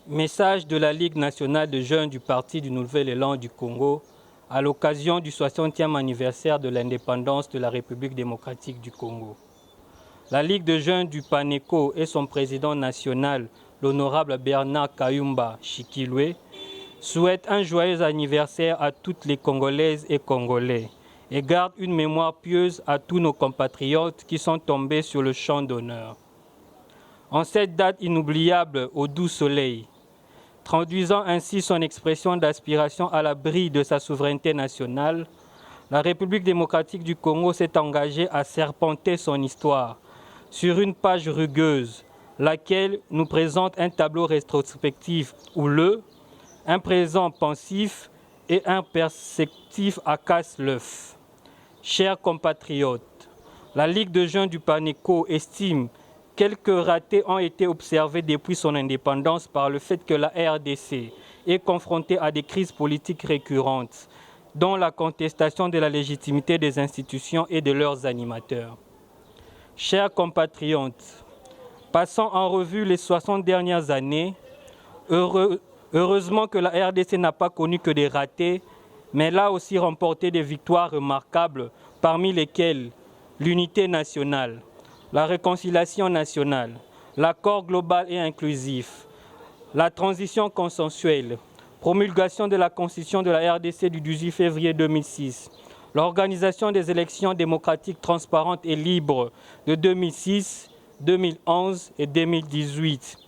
Message de la Ligue nationale de jeunes du Parti du Nouvel Élan du Congo à l'occasion du 60e anniversaire de l'indépendance de la République démocratique du Congo. La Ligue de jeunes du PANECO et son président national, l'honorable Bernard Kayumba Chikilwe, souhaitent un joyeux anniversaire à toutes les Congolaises et Congolais et gardent une mémoire pieuse à tous nos compatriotes qui sont tombés sur le champ d'honneur. En cette date inoubliable au doux soleil, traduisant ainsi son expression d'aspiration à l'abri de sa souveraineté nationale, la République démocratique du Congo s'est engagée à serpenter son histoire sur une page rugueuse, laquelle nous présente un tableau rétrospectif houleux, un présent pensif et un perspectif à casse-l'œuf. Chers compatriotes, la Ligue de jeunes du PANECO estime quelques ratés ont été observés depuis son indépendance par le fait que la RDC est confrontée à des crises politiques récurrentes, dont la contestation de la légitimité des institutions et de leurs animateurs. Chers compatriotes, passons en revue les 60 dernières années. Heureusement que la RDC n'a pas connu que des ratés, mais elle a aussi remporté des victoires remarquables, parmi lesquelles l'unité nationale, la réconciliation nationale, l'accord global et inclusif, la transition consensuelle, promulgation de la Constitution de la RDC du 18 février 2006, l'organisation des élections démocratiques transparentes et libres de 2006, 2011 et 2018,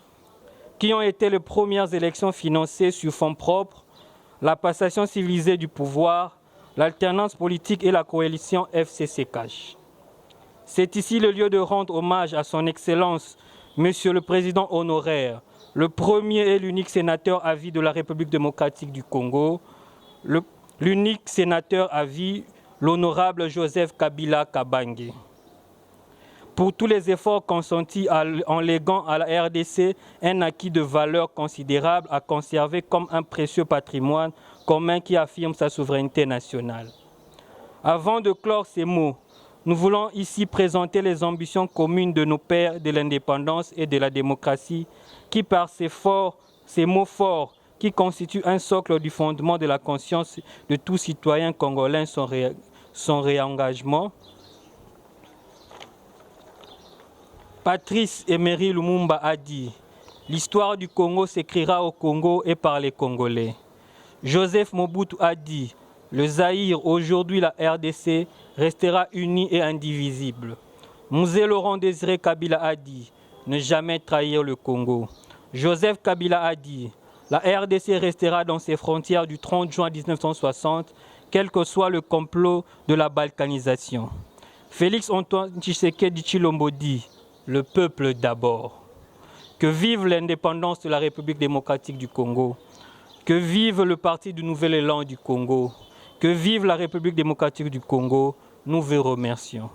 qui ont été les premières élections financées sur fonds propres, la passation civilisée du pouvoir, l'alternance politique et la coalition FCC-Cash. C'est ici le lieu de rendre hommage à son Excellence, Monsieur le Président honoraire, le premier et l'unique sénateur à vie de la République démocratique du Congo, l'unique sénateur à vie, l'honorable Joseph Kabila Kabange. Pour tous les efforts consentis en léguant à la RDC un acquis de valeur considérable à conserver comme un précieux patrimoine commun qui affirme sa souveraineté nationale. Avant de clore ces mots, nous voulons ici présenter les ambitions communes de nos pères de l'indépendance et de la démocratie qui, par ces mots forts, qui constituent un socle du fondement de la conscience de tout citoyen congolais, son réengagement. Patrice Emery Lumumba a dit « L'histoire du Congo s'écrira au Congo et par les Congolais ». Joseph Mobutu a dit « Le Zaïre, aujourd'hui la RDC, restera uni et indivisible ». Mouzé Laurent Désiré Kabila a dit « Ne jamais trahir le Congo ». Joseph Kabila a dit « La RDC restera dans ses frontières du 30 juin 1960, quel que soit le complot de la balkanisation ». Félix Antoine Tshisekedi Tshilombo dit « Le peuple d'abord ». Que vive l'indépendance de la République démocratique du Congo. Que vive le Parti du Nouvel Élan du Congo. Que vive la République démocratique du Congo. Nous vous remercions.